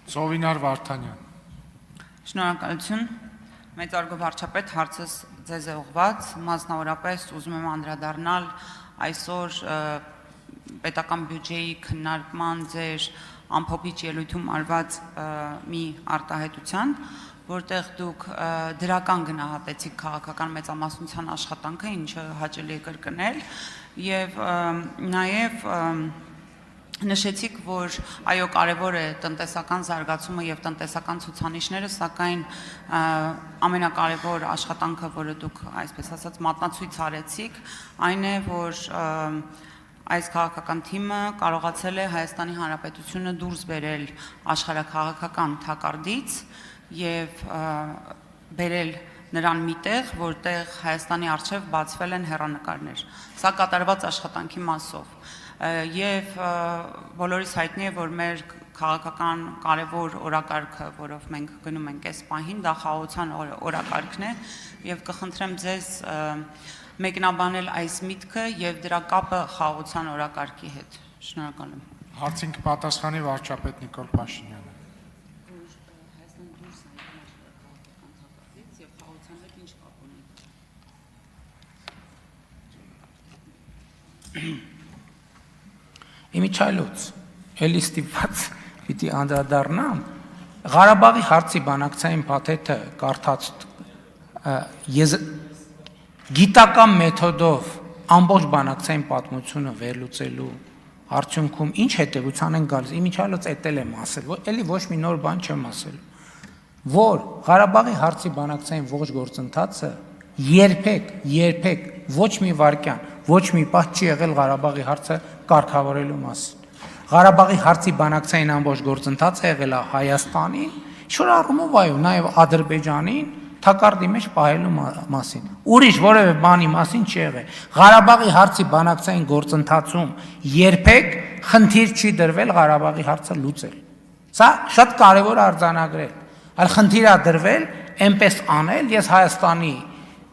Ծովինար Վարդանյան։ Շնորհակալություն։ Մեծարգո վարչապետ, հարցս ձեզ է ուղղված, մասնավորապես ուզում եմ անդրադառնալ այսօր պետական բյուջեի քննարկման ձեր ամփոփիչ ելույթում արված մի արտահայտության, որտեղ դուք դրական գնահատեցիք քաղաքական մեծամասնության աշխատանքը, ինչը հաճելի է կրկնել, եւ նաեւ նշեցիք, որ այո կարևոր է տնտեսական զարգացումը եւ տնտեսական ցուցանիշները, սակայն ամենակարևոր աշխատանքը, որը դուք այսպես ասած մատնացույց արեցիք, այն է, որ այս քաղաքական թիմը կարողացել է Հայաստանի Հանրապետությունը դուրս բերել աշխարհաքաղաքական թակարդից եւ բերել նրան միտեղ, որտեղ Հայաստանի առջև բացվել են հեռանկարներ։ Սա կատարված աշխատանքի մասով եւ բոլորիս հայտնի է, որ մեր քաղաքական կարևոր օրակարգը, որով մենք գնում ենք այս պահին, դա խաղաղության օրակարգն է եւ կխնդրեմ ձեզ մեկնաբանել այս միտքը եւ դրա կապը խաղաղության օրակարգի հետ։ Շնորհակալ եմ։ Հարցին կպատասխանի վարչապետ Նիկոլ Փաշինյանը։ Իմիջայլոց, էլի ստիպված պիտի անդրադառնամ, Ղարաբաղի հարցի բանակցային փաթեթը կարդաց գիտական մեթոդով ամբողջ բանակցային պատմությունը վերլուծելու արդյունքում ինչ հետևության են գալիս, իմիջայլոց էտել եմ ասել, էլի ոչ մի նոր բան չեմ ասել, որ Ղարաբաղի հարցի բանակցային ողջ գործընթացը երբեք ոչ մի վարքյան, ոչ մի պահ չի եղել Ղարաբաղի հարցը կարգավորելու մասին։ Ղարաբաղի հարցի բանակցային ամբողջ գործընթացը եղել է Հայաստանին, ինչ-որ առումով այո, նաև Ադրբեջանին թակարդի մեջ պահելու մասին։ Ուրիշ որևէ բանի մասին չի եղել։ Ղարաբաղի հարցի բանակցային գործընթացում երբեք խնդիր չի դրվել Ղարաբաղի հարցը լուծել։ Սա շատ կարևոր է արձանագրել։ Այլ խնդիր է դրվել այնպես անել, ես Հայաստանի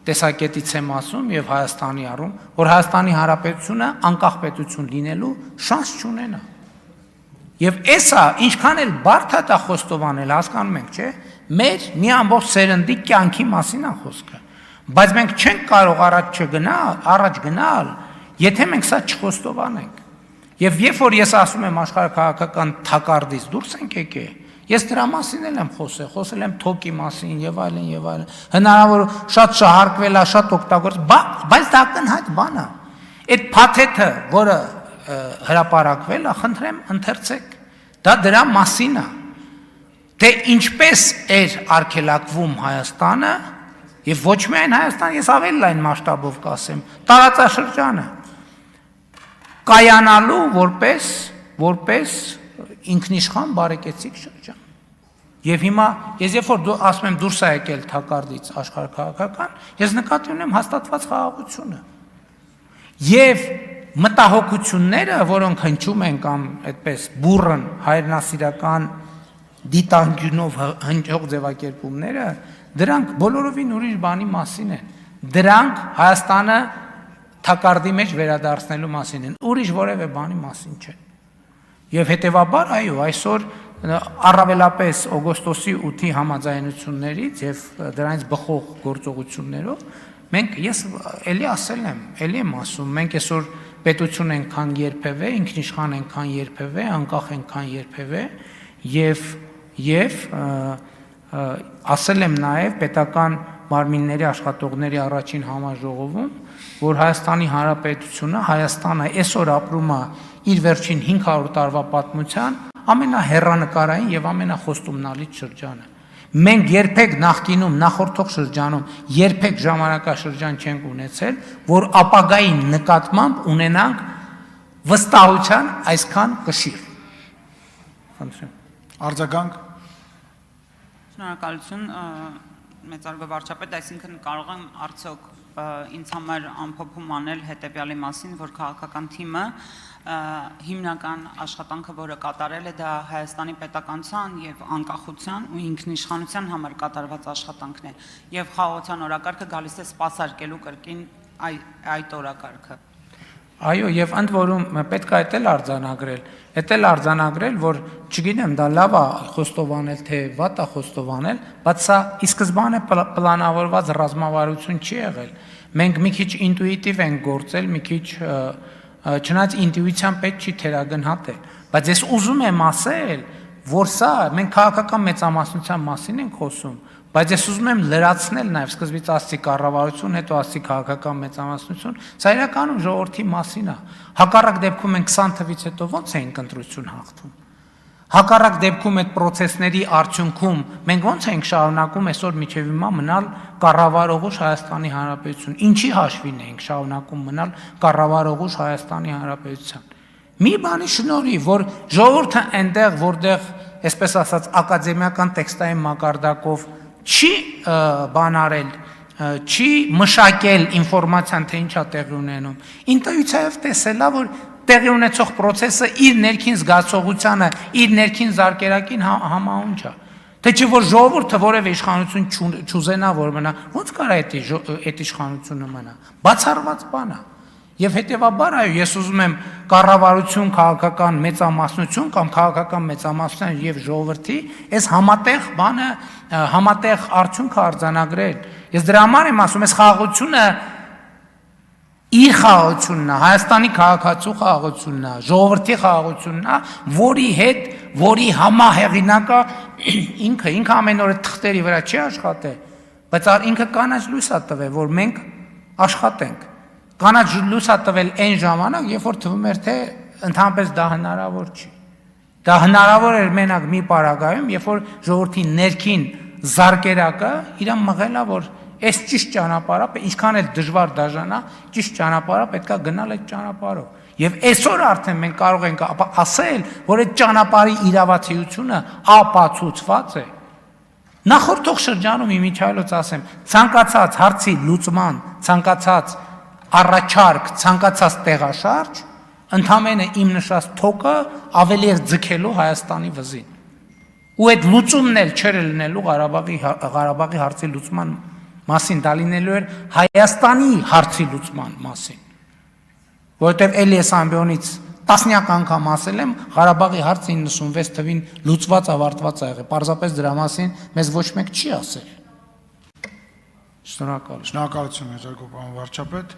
տեսակետից եմ ասում եւ Հայաստանի առում, որ Հայաստանի Հանրապետությունը անկախ պետություն լինելու շանս չունենա։ Եվ էսա ինչքան էլ բարդ է դա խոստովանել, հասկանում ենք, չէ՞, մեր մի ամբողջ սերնդի կյանքի մասին է խոսքը։ Բայց մենք չենք կարող առաջ գնալ, եթե մենք սա չխոստովանենք։ Եվ երբ որ ես ասում եմ աշխարհաքաղաքական թակարդից դուրս ենք եկել, ես դրա մասին եմ խոսել եմ թոկի մասին եւ այլն, հնարավոր շատ շահարկվել է, շատ օգտագործել, բայց դա ակնհայտ բան է։ Այդ փաթեթը, որը հրապարակվել է, խնդրեմ ընթերցեք, դա դրա մասին է, թե ինչպես էր արգելակվում Հայաստանը եւ ոչ միայն Հայաստանը, ես ավելի լայն մասշտաբով կասեմ, տարածաշրջանը կայանալու որպես ինքնիշխան բարեկեցիկ շրջան։ Եվ հիմա ես երբ որ ասում եմ դուրս է եկել թակարդից աշխարհաքաղաքական, ես նկատի ունեմ հաստատված խաղաղությունը։ Եվ մտահոգությունները, որոնք հնչում են կամ այդպես բուրըն հայրենասիրական դիտանկյունով հնչող ձևակերպումները, դրանք բոլորովին ուրիշ բանի մասին են։ Դրանք Հայաստանը թակարդի մեջ վերադարձնելու մասին են, ուրիշ որևէ բանի մասին չեն։ Եվ հետևաբար, այո, այսօր առավելապես օգոստոսի 8-ի համաձայնություններից եւ դրանից բխող գործողություններով մենք ես էլի ասել եմ, էլի եմ ասում, մենք այսօր պետություն ենք քան երբևէ, ինքնիշխան ենք քան երբևէ, անկախ ենք քան երբևէ եւ ասել եմ նաեւ պետական մարմինների աշխատողների առաջին համաժողովում, որ Հայաստանի Հանրապետությունը, Հայաստանը այսօր ապրում է իր վերջին 500 տարվա պատմության ամենահեռանկարային եւ ամենախոստումնալից շրջանը։ Մենք երբեք նախկինում, նախորդող շրջանում երբեք ժամանակաշրջան չենք ունեցել, որ ապագայի նկատմամբ ունենանք վստահության այսքան կշիռ։ Խնդրեմ։ Արձագանք։ Շնորհակալություն, մեծարգո վարչապետ, այսինքն կարող եմ արդյոք ինձ համար ամփոփում անել հետեւյալի մասին, որ քաղաքական թիմը հիմնական աշխատանքը, որը կատարել է, դա Հայաստանի պետականության եւ անկախության ու ինքնիշխանության համար կատարված աշխատանքն է եւ խաղաղության օրակարգը գալիս է սպասարկելու կրկին այդ օրակարգը։ Այո, եւ ընդ որում պետք է դա արձանագրել, որ չգիտեմ, դա լավ է խոստովանել, թե վատ է խոստովանել, բայց սա ի սկզբանե պլանավորված ռազմավարություն չի եղել։ Մենք մի քիչ ինտուիտիվ ենք գործել, մի քիչ չնայած ինտուիցիան պետք չի թերագնահատել, բայց ես ուզում եմ ասել, որ սա մենք քաղաքական մեծամասնության մասին ենք խոսում, բայց ես ուզում եմ լրացնել նաև սկզբից ասացի կառավարություն, հետո ասացի քաղաքական մեծամասնություն, սա իրականում ժողովրդի մասին է։ Հակառակ դեպքում մենք 20 թվից հետո ո՞նց էինք ընտրություն հաղթում։ Հակառակ դեպքում այդ process-ների արդյունքում մենք ո՞նց ենք շարունակում այսօր միջև հիմա մնալ կառավարողուժ Հայաստանի Հանրապետություն։ Ինչի հաշվին ենք շարունակում մնալ կառավարողուժ Հայաստանի Հանրապետության։ Մի բանի շնորհիվ, որ ժողովուրդը այնտեղ, որտեղ, այսպես ասած, ակադեմիական տեքստային մակարդակով չի բան արել, չի մշակել ինֆորմացիան, թե ինչա տեղի ունենում, ինտուիցիայով տեսել է, որ տեղի ունեցող process-ը իր ներքին զգացողությանը, իր ներքին զարկերակին համահունչ է։ Թե չէ որ ժողովուրդը որևէ իշխանություն չուզենա որ մնա, ո՞նց կարա այդ իշխանությունը մնա։ Բացառված բան է։ Եվ հետևաբար այո, ես ուզում եմ կառավարություն, քաղաքական մեծամասնություն կամ քաղաքական մեծամասնության եւ ժողովրդի այս համատեղ բանը, համատեղ արդյունքը արձանագրել։ Ես դրա համար եմ ասում, այս խաղաղությունը իր խաղաղությունն է, Հայաստանի քաղաքացու խաղաղությունն է, ժողովրդի խաղաղությունն է, որի հետ, որի համահեղինակը ինքը ամեն օր թղթերի վրա չի աշխատել, բայց ինքը կանաչ լույս է տվել, որ մենք աշխատենք։ Կանաչ լույս է տվել այն ժամանակ, երբ որ թվում էր, թե ընդհանրապես դա հնարավոր չի։ Դա հնարավոր էր մենակ մի պարագայում, երբ որ ժողովրդի ներքին զարկերակը իրան մղել է, որ այս ճիշտ ճանապարհը, ինչքան էլ դժվար դաժանա, ճիշտ ճանապարհը պետքա գնալ այդ ճանապարհով։ Եվ այսօր արդեն մենք կարող ենք ասել, որ այդ ճանապարհի իրավացիությունը ապացուցված է։ Նախորդող շրջանում իմիջայլոց ասեմ, ցանկացած հարցի լուծման, ցանկացած առաջարկ, ցանկացած տեղաշարժ, ընդամենը իմ նշած թոկը ավելի էր ձգելու Հայաստանի վզին։ Ու այդ լուծումն էլ չէր լինելու Ղարաբաղի հարցի լուծման մասին, դա լինելու էր Հայաստանի հարցի լուծման մասին։ Որովհետև էլի ես ամբիոնից տասնյակ անգամ ասել եմ, Ղարաբաղի հարցը 96 թվին լուծված ավարտված է եղել։ Պարզապես դրա մասին մեզ ոչ մեկ չի ասել։ Շնորհակալ եմ։ Շնորհակալություն, Հերձագով պարոն վարչապետ։